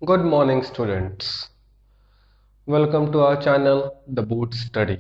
Good morning, students. Welcome to our channel, The Boot Study.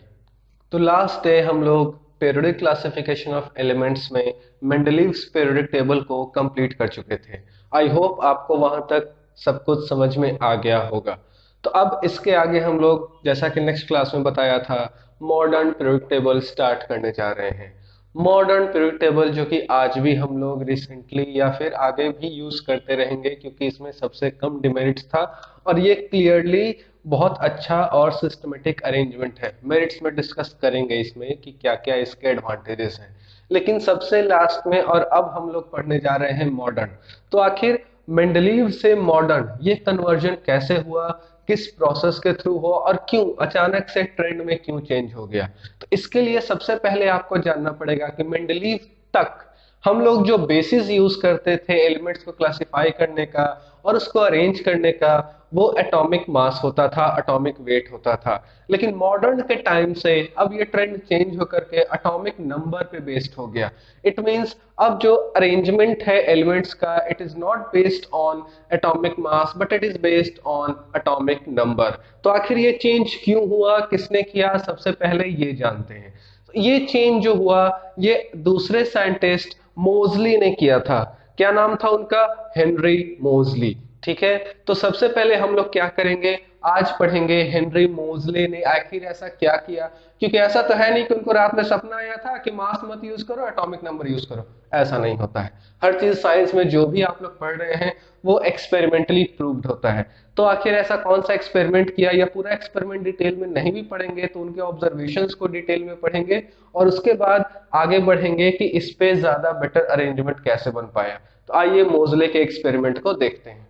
तो last day हम लोग periodic classification of elements में Mendeleev's periodic table को complete कर चुके थे। आई होप आपको वहां तक सब कुछ समझ में आ गया होगा। तो अब इसके आगे हम लोग, जैसा कि नेक्स्ट क्लास में बताया था, मॉडर्न पीरियोडिक टेबल स्टार्ट करने जा रहे हैं। मॉडर्न पीरियोडिक टेबल जो कि आज भी हम लोग रिसेंटली या फिर आगे भी यूज करते रहेंगे, क्योंकि इसमें सबसे कम डिमेरिट्स था और ये क्लियरली बहुत अच्छा और सिस्टमेटिक अरेंजमेंट है। मेरिट्स में डिस्कस करेंगे इसमें कि क्या क्या इसके एडवांटेजेस हैं, लेकिन सबसे लास्ट में और अब हम लोग पढ़ने जा रहे हैं मॉडर्न। तो आखिर मेंडलीव से मॉडर्न ये कन्वर्जन कैसे हुआ, किस प्रोसेस के थ्रू हुआ और क्यों अचानक से ट्रेंड में क्यों चेंज हो गया। तो इसके लिए सबसे पहले आपको जानना पड़ेगा कि मेंडलीव तक हम लोग जो बेसिस यूज करते थे एलिमेंट्स को क्लासिफाई करने का और उसको अरेंज करने का, वो एटॉमिक मास होता था, एटॉमिक वेट होता था। लेकिन मॉडर्न के टाइम से अब ये ट्रेंड चेंज होकर के एटॉमिक नंबर पे बेस्ड हो गया। इट मींस अब जो अरेंजमेंट है एलिमेंट्स का, it is not based on atomic mass but it is based on atomic number. तो आखिर ये चेंज क्यों हुआ, किसने किया, सबसे पहले ये जानते हैं। ये चेंज जो हुआ ये दूसरे साइंटिस्ट मोजली ने किया था। क्या नाम था उनका? हेनरी मोजली। ठीक है, तो सबसे पहले हम लोग क्या करेंगे, आज पढ़ेंगे हेनरी मोजले ने आखिर ऐसा क्या किया। क्योंकि ऐसा तो है नहीं कि उनको रात में सपना आया था कि मास मत यूज करो, एटॉमिक नंबर यूज करो। ऐसा नहीं होता है। हर चीज साइंस में जो भी आप लोग पढ़ रहे हैं वो एक्सपेरिमेंटली प्रूव्ड होता है। तो आखिर ऐसा कौन सा एक्सपेरिमेंट किया, या पूरा एक्सपेरिमेंट डिटेल में नहीं भी पढ़ेंगे तो उनके ऑब्जर्वेशंस को डिटेल में पढ़ेंगे और उसके बाद आगे बढ़ेंगे कि इस पे ज्यादा बेटर अरेंजमेंट कैसे बन पाया। तो आइए मोजले के एक्सपेरिमेंट को देखते हैं।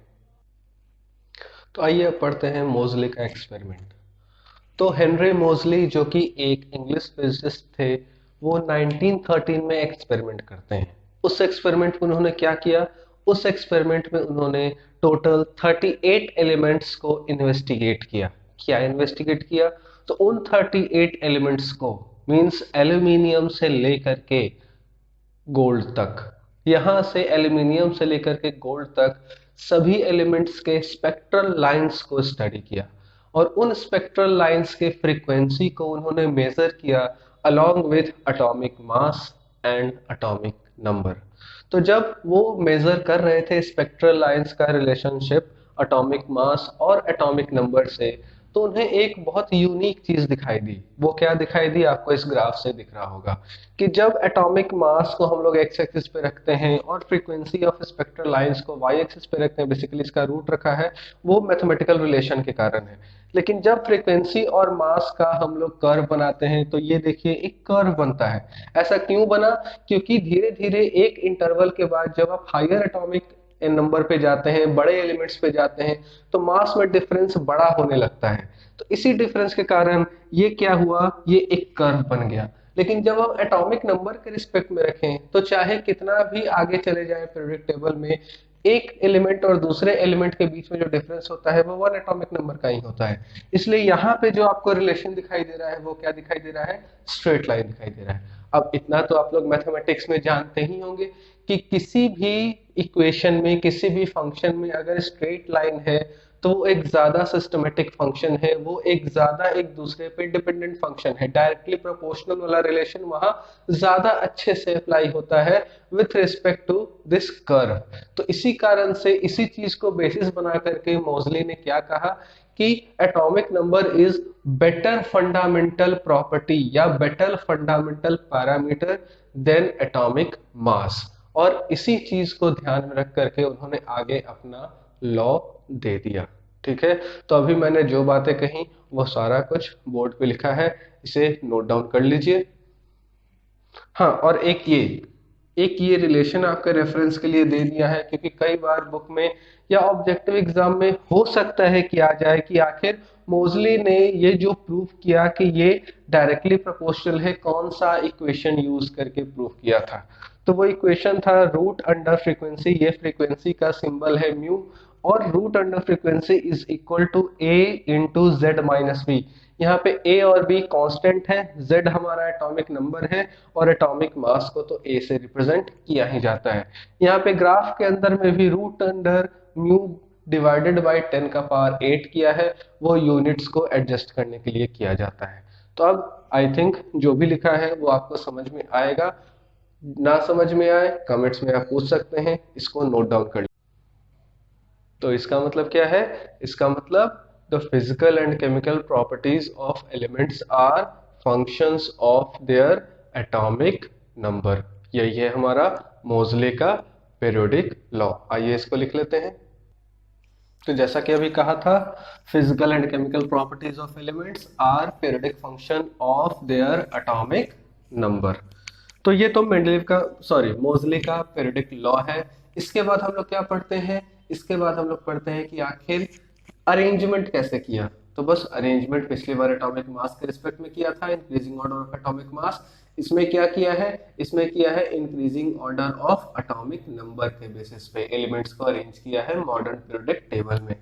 तो आइए अब पढ़ते हैं मोजले का एक्सपेरिमेंट। तो हेनरी मोजली जो कि एक इंग्लिश फिजिसिस्ट थे, वो 1913 में एक्सपेरिमेंट करते हैं। उस एक्सपेरिमेंट में उन्होंने क्या किया, उस एक्सपेरिमेंट में उन्होंने टोटल 38 एलिमेंट्स को इन्वेस्टिगेट किया। क्या इन्वेस्टिगेट किया? तो उन 38 एलिमेंट्स को, मींस एल्यूमिनियम से लेकर के गोल्ड तक, यहां से एल्यूमिनियम से लेकर के गोल्ड तक सभी एलिमेंट्स के स्पेक्ट्रल लाइंस को स्टडी किया और उन स्पेक्ट्रल लाइंस के फ्रीक्वेंसी को उन्होंने मेजर किया along with atomic mass and atomic number. तो जब वो मेजर कर रहे थे स्पेक्ट्रल लाइंस का रिलेशनशिप एटॉमिक मास और एटॉमिक नंबर से, तो उन्हें एक बहुत यूनिक चीज दिखाई दी। वो क्या दिखाई दी? आपको इस ग्राफ से दिख रहा होगा कि जब एटॉमिक मास को हम लोग एक्स एक्सिस पे रखते हैं और फ्रीक्वेंसी ऑफ स्पेक्ट्रल लाइंस को वाई एक्सिस पे रखते हैं, बेसिकली इसका रूट रखा है, वो मैथमेटिकल रिलेशन के कारण है। लेकिन जब फ्रीक्वेंसी और मास का हम लोग कर्व बनाते हैं तो ये देखिए एक कर्व बनता है। ऐसा क्यों बना? क्योंकि धीरे धीरे एक इंटरवल के बाद जब आप हायर एटॉमिक नंबर पे जाते हैं, बड़े एलिमेंट्स पे जाते हैं, तो मास में डिफरेंस बड़ा होने लगता है। तो इसी डिफरेंस के कारण ये क्या हुआ, ये एक कर्व बन गया। लेकिन जब हम एटॉमिक नंबर के रिस्पेक्ट में रखें तो चाहे कितना भी आगे चले जाए पीरियोडिक टेबल में, एक एलिमेंट और दूसरे एलिमेंट के बीच में जो डिफरेंस होता है वो वन एटॉमिक नंबर का ही होता है। इसलिए यहाँ पे जो आपको रिलेशन दिखाई दे रहा है वो क्या दिखाई दे रहा है? स्ट्रेट लाइन दिखाई दे रहा है। अब इतना तो आप लोग मैथमेटिक्स में जानते ही होंगे कि किसी भी इक्वेशन में, किसी भी फंक्शन में अगर स्ट्रेट लाइन है तो वो एक ज्यादा सिस्टमेटिक फंक्शन है, वो एक ज्यादा एक दूसरे पे डिपेंडेंट फंक्शन है। डायरेक्टली प्रोपोर्शनल वाला रिलेशन वहां ज्यादा अच्छे से अप्लाई होता है with respect to this curve. तो इसी कारण से इसी चीज को बेसिस बना करके मोजली ने क्या कहा कि atomic number is better fundamental property या better fundamental parameter then atomic mass. और इसी चीज को ध्यान में रख करके उन्होंने आगे अपना लॉ दे दिया। ठीक है, तो अभी मैंने जो बातें कही वो सारा कुछ बोर्ड पे लिखा है, इसे नोट डाउन कर लीजिए। हाँ, और एक ये रिलेशन आपके रेफरेंस के लिए दे दिया है, क्योंकि कई बार बुक में या ऑब्जेक्टिव एग्जाम में हो सकता है कि आ जाए कि आखिर मोजली ने ये जो प्रूव किया कि ये डायरेक्टली प्रोपोर्शनल है, कौन सा इक्वेशन यूज करके प्रूव किया था। तो वो इक्वेशन था रूट अंडर फ्रीक्वेंसी, ये फ्रीक्वेंसी का सिंबल है म्यू, और root under frequency is equal to A into Z minus B. यहाँ पे ए और बी कांस्टेंट है, जेड हमारा एटॉमिक नंबर है और एटॉमिक मास को तो ए से रिप्रेजेंट किया ही जाता है। यहाँ पे ग्राफ के अंदर में भी root under mu divided by 10 का पावर 8 किया है, वो यूनिट्स को एडजस्ट करने के लिए किया जाता है। तो अब आई थिंक जो भी लिखा है वो आपको समझ में आएगा। ना समझ में आए कमेंट्स में आप पूछ सकते हैं, इसको नोट डाउन कर। तो इसका मतलब क्या है? इसका मतलब the physical and chemical properties of elements are functions of their atomic number. यही है हमारा मोज़ले का पीरियोडिक लॉ। आइए इसको लिख लेते हैं। तो जैसा कि अभी कहा था, physical and chemical properties of elements are periodic function of their atomic number. तो ये तो मेंडलीव का मोज़ले का पीरियोडिक लॉ है। इसके बाद हम लोग क्या पढ़ते हैं? इसके बाद हम लोग पढ़ते हैं कि आखिर अरेंजमेंट कैसे किया। तो बस अरेंजमेंट पिछली बार एटॉमिक मास के रिस्पेक्ट में किया था, increasing order of atomic mass. इसमें क्या किया है? इसमें किया है increasing order of atomic number के बेसिस पे एलिमेंट्स को अरेंज किया है मॉडर्न पीरियोडिक टेबल में।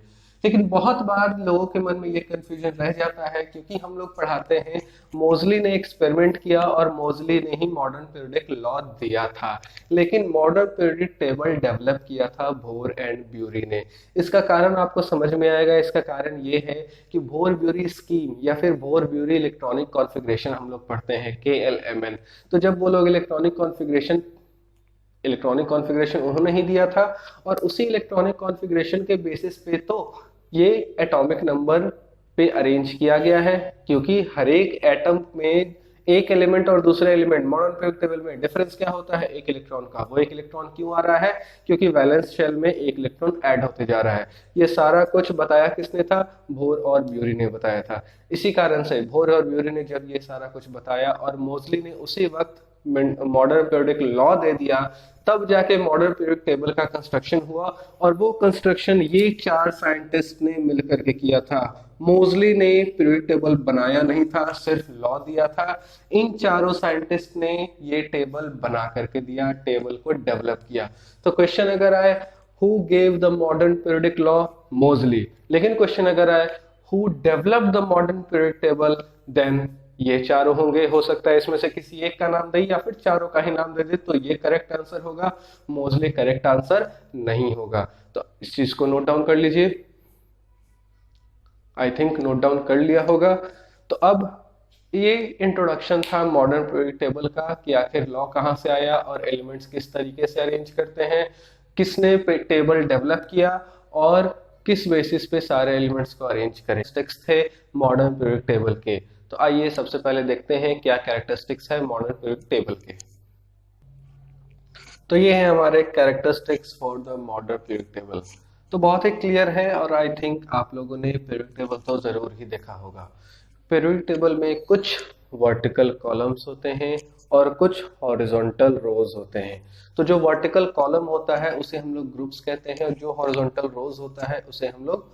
लेकिन बहुत बार लोगों के मन में ये कंफ्यूजन रह जाता है, क्योंकि हम लोग पढ़ाते हैं मोज़ली ने एक्सपेरिमेंट किया और मोज़ली ने ही मॉडर्न पीरियोडिक लॉ दिया था, लेकिन मॉडर्न पीरियोडिक टेबल डेवलप किया था बोर एंड ब्यूरी ने। इसका कारण आपको समझ में आएगा। इसका कारण ये है कि बोर ब्यूरी स्कीम या फिर बोर ब्यूरी इलेक्ट्रॉनिक कॉन्फ़िगरेशन हम लोग पढ़ते हैं, KLMN। तो जब वो लोग इलेक्ट्रॉनिक कॉन्फ़िगरेशन उन्होंने ही दिया था, और उसी इलेक्ट्रॉनिक कॉन्फ़िगरेशन के बेसिस पे तो ये एटॉमिक नंबर पे अरेंज किया गया है। क्योंकि हर एक एटम में एक एलिमेंट और दूसरे एलिमेंट मॉडर्न पीरियोडिक टेबल में डिफरेंस क्या होता है? एक इलेक्ट्रॉन का। वो एक इलेक्ट्रॉन क्यों आ रहा है? क्योंकि वैलेंस शेल में एक इलेक्ट्रॉन ऐड होते जा रहा है। ये सारा कुछ बताया किसने था? बोर और ब्यूरी ने बताया था। इसी कारण से बोर और ब्यूरी ने जब ये सारा कुछ बताया और मोज़ली ने उसी वक्त मॉडर्न पीरियोडिक लॉ दे दिया, तब जाके मॉडर्न पीरियोडिक टेबल का कंस्ट्रक्शन हुआ। और वो कंस्ट्रक्शन ये 4 साइंटिस्ट ने मिलकर के किया था। मोज़ली ने पीरियोडिक टेबल बनाया नहीं था, सिर्फ लॉ दिया था। इन चारों साइंटिस्ट ने ये टेबल बना करके दिया, टेबल को डेवलप किया। तो क्वेश्चन अगर आए who gave the modern periodic law? Moseley. लेकिन क्वेश्चन अगर आए who developed the modern periodic table? Then ये चारों होंगे। हो सकता है इसमें से किसी एक का नाम दे या फिर चारों का ही नाम दे दे, तो ये करेक्ट आंसर होगा। मोज़ली करेक्ट आंसर नहीं होगा। तो इस चीज को नोट डाउन कर लीजिए। आई थिंक नोट डाउन कर लिया होगा। तो अब ये इंट्रोडक्शन था मॉडर्न पीरियोडिक टेबल का कि आखिर लॉ कहाँ से आया और एलिमेंट्स किस तरीके से अरेंज करते हैं, किसने टेबल डेवलप किया और किस बेसिस पे सारे एलिमेंट्स को अरेंज करें। कैरेक्टरिस्टिक्स थे मॉडर्न पीरियोडिक टेबल के। तो आइए सबसे पहले देखते हैं क्या कैरेक्टरिस्टिक्स है मॉडर्न पीरियोडिक टेबल के। तो ये है हमारे characteristics for the modern periodic table. तो बहुत ही क्लियर है और आई थिंक आप लोगों ने पीरियोडिक टेबल तो जरूर ही देखा होगा। पीरियोडिक टेबल में कुछ वर्टिकल कॉलम्स होते हैं और कुछ हॉरिजॉन्टल रोज होते हैं। तो जो वर्टिकल कॉलम होता है उसे हम लोग ग्रुप्स कहते हैं और जो हॉरिजॉन्टल रोज होता है उसे हम लोग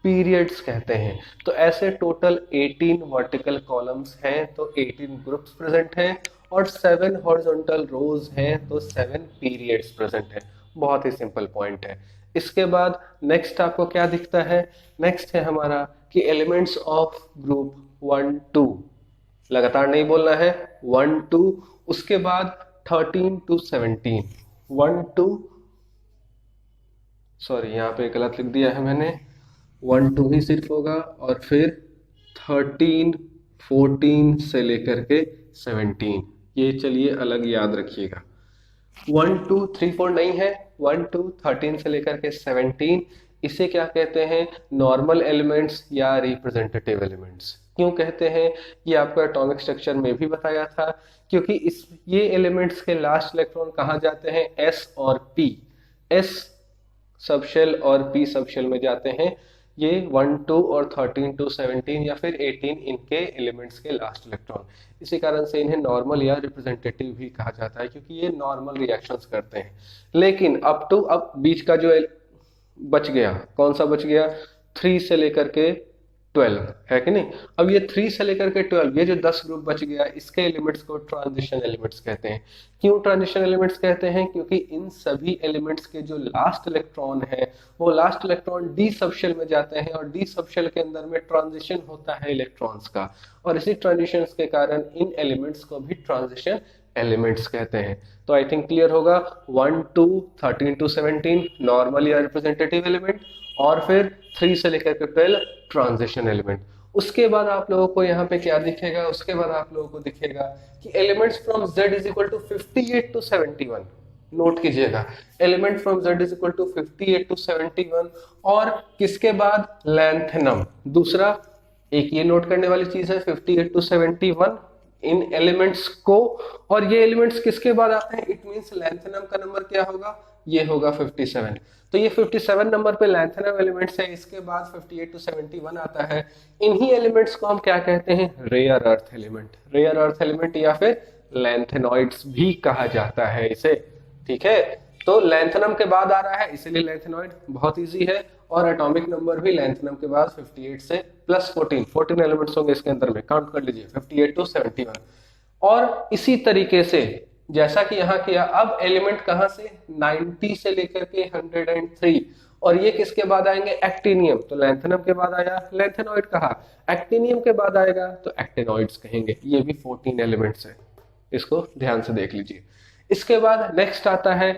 पीरियड्स कहते हैं। तो ऐसे टोटल 18 वर्टिकल कॉलम्स हैं तो 18 ग्रुप्स प्रेजेंट हैं और 7 हॉरिजॉन्टल रोज हैं तो 7 पीरियड्स प्रेजेंट हैं। बहुत ही सिंपल पॉइंट है। इसके बाद नेक्स्ट आपको क्या दिखता है? नेक्स्ट है हमारा कि एलिमेंट्स ऑफ ग्रुप 1 2, लगातार नहीं बोलना है, 1 2, उसके बाद 13 to 17, 1 2, सॉरी यहाँ पे गलत लिख दिया है मैंने, 1 2 ही सिर्फ होगा और फिर 13 14 से लेकर के 17, ये चलिए अलग याद रखिएगा। 1 2 3 4 नहीं है, 1 2 13 से लेकर के 17, इसे क्या कहते हैं? नॉर्मल एलिमेंट्स या रिप्रेजेंटेटिव एलिमेंट्स। क्यों कहते हैं? ये आपको एटॉमिक स्ट्रक्चर में भी बताया था, क्योंकि ये एलिमेंट्स के लास्ट इलेक्ट्रॉन कहाँ जाते हैं? S और P, S सबशेल और P सबशेल में जाते हैं। ये 1 2 और 13 to 17 या फिर 18 इनके एलिमेंट्स के लास्ट इलेक्ट्रॉन। इसी कारण से इन्हें नॉर्मल या रिप्रेजेंटेटिव भी कहा जाता है, क्योंकि ये नॉर्मल रिएक्शंस करते हैं। लेकिन अब बीच का जो बच गया, कौन सा बच गया? 3 से लेकर के 12 है कि नहीं। अब ये 3 से लेकर के 12, ये जो 10 ग्रुप बच गया, इसके एलिमेंट्स को ट्रांजिशन एलिमेंट्स कहते हैं। क्यों ट्रांजिशन एलिमेंट्स कहते हैं? क्योंकि इन सभी एलिमेंट्स के जो लास्ट इलेक्ट्रॉन है वो लास्ट इलेक्ट्रॉन डी सबशेल में जाते हैं और डी सबशेल के अंदर में ट्रांजिशन होता है इलेक्ट्रॉन्स का, और इसी ट्रांजिशन के कारण इन एलिमेंट्स को भी ट्रांजिशन एलिमेंट्स कहते हैं। तो आई थिंक क्लियर होगा। 1 2 13 to 17 नॉर्मल या रिप्रेजेंटेटिव एलिमेंट, और फिर 3 से लेकर के 12 ट्रांजिशन एलिमेंट। उसके बाद आप लोगों को यहाँ पे क्या दिखेगा, उसके बाद आप लोगों को दिखेगा कि elements from z is equal to 58 to 71। Note कीजिएगा, element from z is equal to 58 to 71 और किसके बाद लैंथनम। दूसरा एक ये नोट करने वाली चीज है 58 टू 71 इन एलिमेंट्स को, और ये एलिमेंट्स किसके बाद आते हैं, इट मींस लैंथनम का नंबर क्या होगा, ये होगा 57। तो ये 57 नंबर पे लैंथनम एलिमेंट्स है, इसके बाद 58 टू 71 आता है। इन्हीं एलिमेंट्स को हम क्या कहते हैं, rare earth element. Rare earth element या फिर लैंथेनॉइड्स भी कहा जाता है इसे, ठीक है। तो लैंथनम के बाद आ रहा है इसीलिए लैंथेनॉइड, बहुत इजी है। और एटॉमिक नंबर भी लैंथनम के बाद 58 से प्लस 14 एलिमेंट्स होंगे इसके अंदर में, काउंट कर लीजिए 58 टू 71। और इसी तरीके से जैसा कि यहाँ किया, अब एलिमेंट कहां से 90 से लेकर के 103, और ये किसके बाद आएंगे, एक्टिनियम। तो लैंथनम के बाद आया लैंथेनॉइड कहा, एक्टिनियम के बाद आएगा तो एक्टिनॉइड्स कहेंगे। ये भी 14 एलिमेंट्स है, इसको ध्यान से देख लीजिए। इसके बाद नेक्स्ट आता है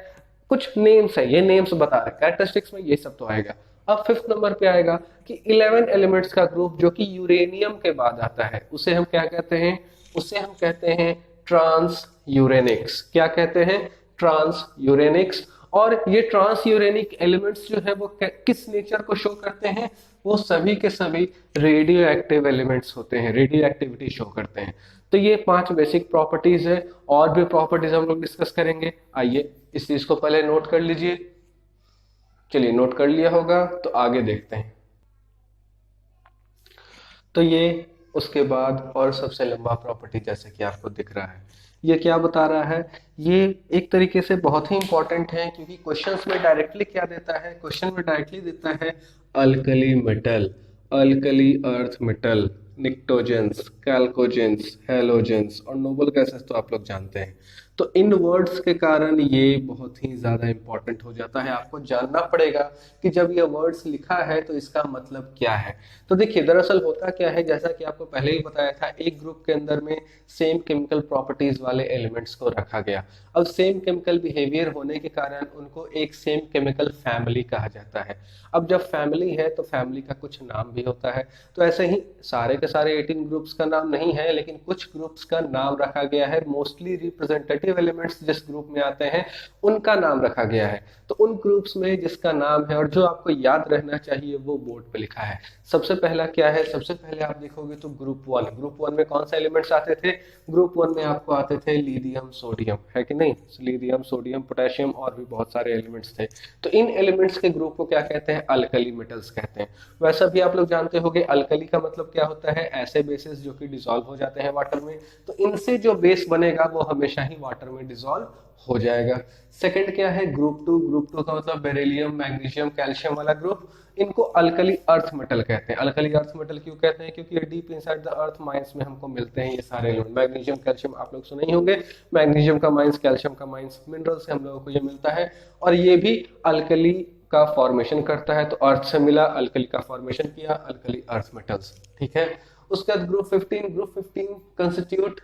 कुछ नेम्स है, ये नेम्स बता रहे, कैरेक्टरिस्टिक्स में ये सब तो आएगा। अब 5th नंबर पे आएगा कि 11 एलिमेंट्स का ग्रुप जो कि यूरेनियम के बाद आता है, उसे हम क्या कहते हैं, उसे हम कहते हैं ट्रांस यूरेनिक्स। क्या कहते हैं, ट्रांस यूरेनिक्स। और ये ट्रांस यूरेनिक एलिमेंट्स जो है वो किस नेचर को शो करते हैं, वो सभी के सभी रेडियो एक्टिव एलिमेंट्स होते हैं, रेडियो एक्टिविटी शो करते हैं। तो ये 5 बेसिक प्रॉपर्टीज है, और भी प्रॉपर्टीज हम लोग डिस्कस करेंगे। आइए इस चीज को पहले नोट कर लीजिए। चलिए नोट कर लिया होगा तो आगे देखते हैं। तो ये उसके बाद और सबसे लंबा प्रॉपर्टी जैसे कि आपको दिख रहा है, ये क्या बता रहा है, ये एक तरीके से बहुत ही इंपॉर्टेंट है, क्योंकि क्वेश्चंस में डायरेक्टली क्या देता है, क्वेश्चन में डायरेक्टली देता है alkali metal, alkali earth metal, pnictogens, chalcogens, halogens और नोबल गैसेस तो आप लोग जानते हैं। तो इन वर्ड्स के कारण ये बहुत ही ज्यादा इंपॉर्टेंट हो जाता है, आपको जानना पड़ेगा कि जब ये वर्ड्स लिखा है तो इसका मतलब क्या है। तो देखिए दरअसल होता क्या है, जैसा कि आपको पहले ही बताया था, एक ग्रुप के अंदर में सेम केमिकल प्रॉपर्टीज वाले एलिमेंट्स को रखा गया। अब सेम केमिकल बिहेवियर होने के कारण उनको एक सेम केमिकल फैमिली कहा जाता है। अब जब फैमिली है तो फैमिली का कुछ नाम भी होता है। तो ऐसे ही सारे के सारे 18 ग्रुप्स का नाम नहीं है, लेकिन कुछ ग्रुप्स का नाम रखा गया है। मोस्टली रिप्रेजेंटेटिव एलिमेंट्स जिस ग्रुप में आते हैं उनका नाम रखा गया है। तो उन ग्रुप्स में जिसका नाम है और जो आपको याद रहना चाहिए वो बोर्ड पे लिखा है। सबसे पहला क्या है, सबसे पहले आप देखोगे तो ग्रुप 1, ग्रुप 1 में कौन सा एलिमेंट्स आते थे, ग्रुप 1 में आपको आते थे लिथियम सोडियम, है कि नहीं, लिथियम सोडियम पोटेशियम और भी बहुत सारे एलिमेंट्स थे। तो इन एलिमेंट्स के ग्रुप को क्या कहते हैं, अल्कली मेटल्स कहते हैं। वैसा भी आप लोग जानते होंगे अल्कली का मतलब क्या होता है, ऐसे बेसिस जो कि डिसॉल्व हो जाते हैं वाटर में। तो इनसे जो बेस बनेगा वो हमेशा ही वाटर में डिसॉल्व हो जाएगा। सेकंड क्या है, ग्रुप 2, ग्रुप 2 का मतलब बेरिलियम, मैग्नीशियम, कैल्शियम वाला ग्रुप, इनको अल्कली अर्थ मेटल कहते हैं। अल्कली अर्थ मेटल क्यों कहते हैं, क्योंकि deep inside the earth mines में हमको मिलते हैं ये सारे एलिमेंट। मैग्नीशियम, कैल्शियम आप लोग सुने ही होंगे, मैग्नीशियम का माइंस, कैल्शियम का माइंस, मिनरल से हम लोगों को ये मिलता है। और ये भी अल्कली का फॉर्मेशन करता है, तो अर्थ से मिला, अल्कली का फॉर्मेशन किया, अल्कली अर्थ मेटल्स, ठीक है। उसके बाद group 15, group 15 constitute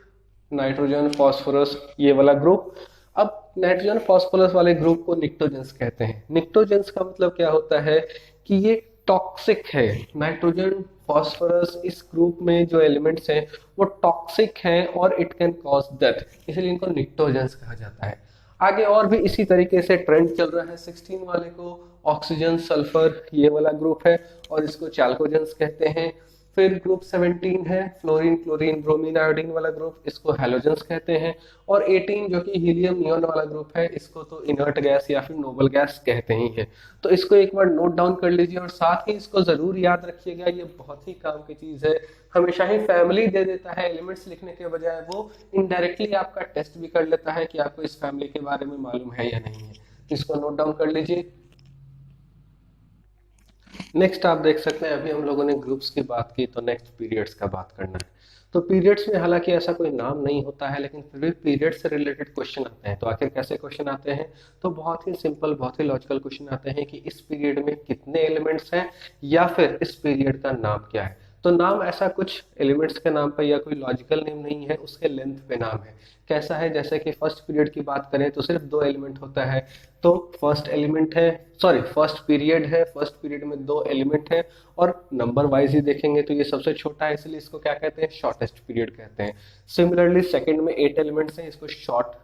nitrogen, phosphorus, ये वाला ग्रुप। अब नाइट्रोजन फास्फोरस वाले ग्रुप को निक्टोजेंस कहते हैं। निक्टोजेंस का मतलब क्या होता है कि ये टॉक्सिक है। नाइट्रोजन फास्फोरस इस ग्रुप में जो एलिमेंट्स हैं वो टॉक्सिक हैं और इट कैन कॉज डेथ, इसलिए इनको निक्टोजेंस कहा जाता है। आगे और भी इसी तरीके से ट्रेंड चल रहा है। 16 वाले को ऑक्सीजन, सल्फर, ये वाला ग्रुप है और इसको चैल्कोजेंस कहते हैं। फिर ग्रुप 17 है फ्लोरीन, क्लोरीन, ब्रोमीन, आयोडीन वाला ग्रुप, इसको हैलोजेंस कहते हैं। और 18 जो कि हीलियम नियॉन वाला ग्रुप है, इसको तो इनर्ट गैस या फिर नोबल गैस कहते ही हैं। तो इसको एक बार नोट डाउन कर लीजिए और साथ ही इसको जरूर याद रखिएगा, ये बहुत ही काम की चीज है। हमेशा ही फैमिली दे देता है एलिमेंट्स लिखने के बजाय, वो इनडायरेक्टली आपका टेस्ट भी कर लेता है कि आपको इस फैमिली के बारे में मालूम है या नहीं है। इसको नोट डाउन कर लीजिए। नेक्स्ट आप देख सकते हैं, अभी हम लोगों ने ग्रुप्स की बात की, तो नेक्स्ट पीरियड्स का बात करना है। तो पीरियड्स में हालांकि ऐसा कोई नाम नहीं होता है, लेकिन फिर भी पीरियड से रिलेटेड क्वेश्चन आते हैं। तो आखिर कैसे क्वेश्चन आते हैं, तो बहुत ही सिंपल, बहुत ही लॉजिकल क्वेश्चन आते हैं कि इस पीरियड में कितने एलिमेंट्स हैं या फिर इस पीरियड का नाम क्या है। तो नाम ऐसा कुछ एलिमेंट्स के नाम पर या कोई लॉजिकल नेम नहीं है, उसके लेंथ पे नाम है। कैसा है, जैसे कि फर्स्ट पीरियड की बात करें तो सिर्फ 2 एलिमेंट होता है, तो फर्स्ट एलिमेंट है, सॉरी फर्स्ट पीरियड है, फर्स्ट पीरियड में 2 एलिमेंट है और नंबर वाइज ही देखेंगे तो ये सबसे छोटा है, इसलिए इसको क्या कहते हैं, शॉर्टेस्ट पीरियड कहते हैं। सिमिलरली सेकंड में 8 एलिमेंट्स हैं, इसको शॉर्ट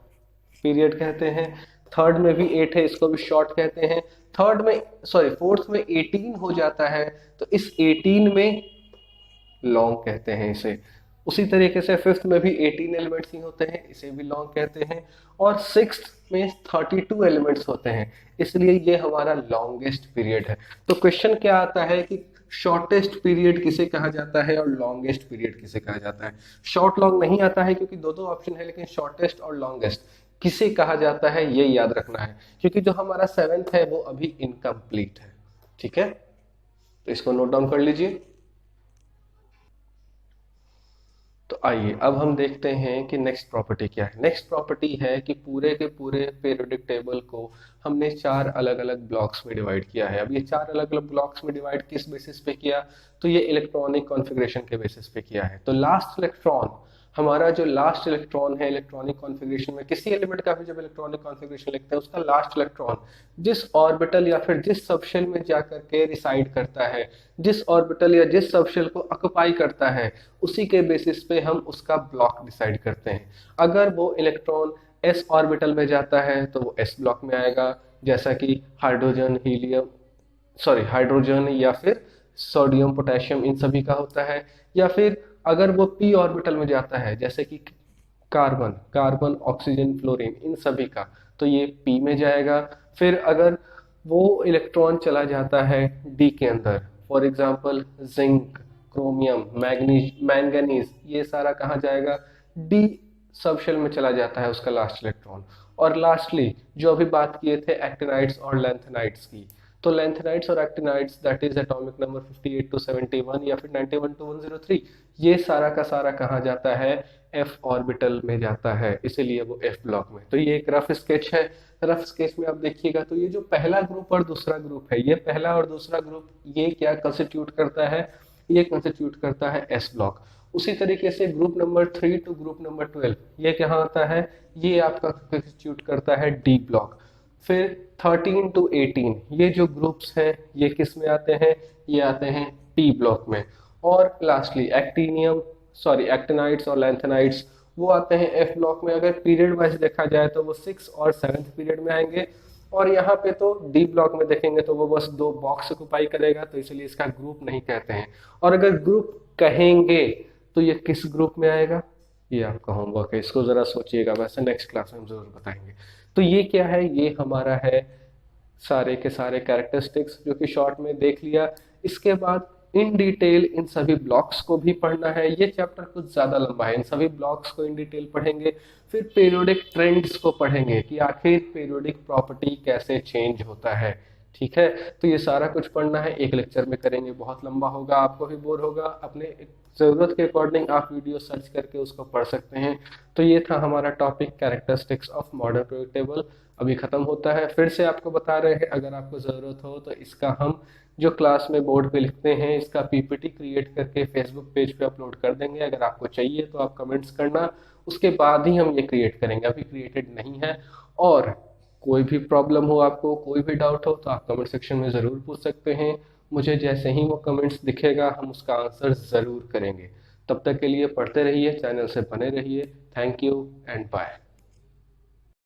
पीरियड कहते हैं। थर्ड में भी 8 है, इसको भी शॉर्ट कहते हैं। थर्ड में सॉरी फोर्थ में 18 हो जाता है तो इस 18 में लॉन्ग कहते हैं इसे। उसी तरीके से फिफ्थ में भी 18 एलिमेंट्स ही होते हैं, इसे भी लॉन्ग कहते हैं। और सिक्स्थ में 32 एलिमेंट्स होते हैं, इसलिए ये हमारा लॉन्गेस्ट पीरियड है। तो क्वेश्चन क्या आता है कि शॉर्टेस्ट पीरियड किसे कहा जाता है और लॉन्गेस्ट पीरियड किसे कहा जाता है। शॉर्ट लॉन्ग नहीं आता है क्योंकि दो ऑप्शन है, लेकिन शॉर्टेस्ट और लॉन्गेस्ट किसे कहा जाता है ये याद रखना है, क्योंकि जो हमारा 7th है वो अभी इनकम्प्लीट है। ठीक है, तो इसको नोट डाउन कर लीजिए। तो आइए अब हम देखते हैं कि नेक्स्ट प्रॉपर्टी क्या है। नेक्स्ट प्रॉपर्टी है कि पूरे के पूरे पीरियोडिक टेबल को हमने 4 अलग अलग ब्लॉक्स में डिवाइड किया है। अब ये 4 अलग अलग ब्लॉक्स में डिवाइड किस बेसिस पे किया, तो ये इलेक्ट्रॉनिक कॉन्फ़िगरेशन के बेसिस पे किया है। तो लास्ट इलेक्ट्रॉन, हमारा जो लास्ट इलेक्ट्रॉन है इलेक्ट्रॉनिक कॉन्फ़िगरेशन में, किसी एलिमेंट का भी जब इलेक्ट्रॉनिक कॉन्फ़िगरेशन लिखते हैं उसका लास्ट इलेक्ट्रॉन जिस ऑर्बिटल या फिर जिस सबशेल में जाकर के रिसाइड करता है, जिस ऑर्बिटल या जिस सबशेल को ऑक्युपाई करता है, उसी के बेसिस पे हम उसका ब्लॉक डिसाइड करते हैं। अगर वो इलेक्ट्रॉन s ऑर्बिटल में जाता है तो वो s ब्लॉक में आएगा, जैसा कि हाइड्रोजन, हीलियम, सॉरी हाइड्रोजन या फिर सोडियम, पोटेशियम, इन सभी का होता है। या फिर अगर वो p ऑर्बिटल में जाता है, जैसे कि कार्बन, ऑक्सीजन, फ्लोरीन, इन सभी का, तो ये p में जाएगा। फिर अगर वो इलेक्ट्रॉन चला जाता है d के अंदर, for example zinc, chromium, manganese, ये सारा कहाँ जाएगा, डी सबशेल में चला जाता है उसका लास्ट इलेक्ट्रॉन। और लास्टली जो अभी बात किए थे एक्टिनाइड्स और लैंथेनाइड्स की, तो लैंथेनाइड्स और actinides that is atomic number 58 to 71 या फिर 91 to 103, ये सारा का सारा कहाँ जाता है, एफ ऑर्बिटल में जाता है, इसीलिए वो एफ ब्लॉक में। तो ये एक रफ स्केच है। रफ स्केच में आप देखिएगा तो ये जो पहला ग्रुप और दूसरा ग्रुप है, ये पहला और दूसरा ग्रुप ये क्या कंस्टिट्यूट करता है, ये कंस्टिट्यूट करता है एस ब्लॉक। उसी तरीके से group number 3 to group number 12 ये क्या आता है, ये आपका कंस्टिट्यूट करता है डी ब्लॉक। फिर 13 टू 18 ये जो ग्रुप्स हैं ये किस में आते हैं, ये आते हैं पी ब्लॉक में। और लास्टली एक्टिनाइड्स और लैंथेनाइड्स वो आते हैं एफ ब्लॉक में। अगर पीरियड वाइज देखा जाए तो वो 6 और 7th पीरियड में आएंगे। और यहाँ पे तो डी ब्लॉक में देखेंगे तो वो बस 2 बॉक्स ऑक्युपाई करेगा, तो इसलिए इसका ग्रुप नहीं कहते हैं। और अगर ग्रुप कहेंगे तो ये किस ग्रुप में आएगा, ये आपका होमवर्क है, इसको जरा सोचिएगा, वैसे नेक्स्ट क्लास में हम जरूर बताएंगे। तो ये क्या है, ये हमारा है सारे के सारे कैरेक्टरिस्टिक्स जो कि शॉर्ट में देख लिया। इसके बाद इन डिटेल इन सभी ब्लॉक्स को भी पढ़ना है। ये चैप्टर कुछ ज़्यादा लंबा है, इन सभी ब्लॉक्स को इन डिटेल पढ़ेंगे। फिर पीरियोडिक ट्रेंड्स को पढ़ेंगे कि आखिर पीरियोडिक प्रॉपर्टी कैसे चेंज होता है। ठीक है, तो ये सारा कुछ पढ़ना है, एक लेक्चर में करेंगे, बहुत लंबा होगा, आपको भी बोर होगा। अपने ज़रूरत के अकॉर्डिंग आप वीडियो सर्च करके उसको पढ़ सकते हैं। तो ये था हमारा topic characteristics of modern periodic table, अभी ख़त्म होता है। फिर से आपको बता रहे हैं, अगर आपको ज़रूरत हो तो इसका हम जो क्लास में बोर्ड पे लिखते हैं इसका पीपीटी क्रिएट करके फेसबुक पेज पे अपलोड कर देंगे। अगर आपको चाहिए तो आप कमेंट्स करना, उसके बाद ही हम ये क्रिएट करेंगे, अभी क्रिएटेड नहीं है। और कोई भी प्रॉब्लम हो, आपको कोई भी डाउट हो तो आप कमेंट सेक्शन में ज़रूर पूछ सकते हैं। मुझे जैसे ही वो कमेंट्स दिखेगा हम उसका आंसर ज़रूर करेंगे। तब तक के लिए पढ़ते रहिए, चैनल से बने रहिए। Thank you and bye.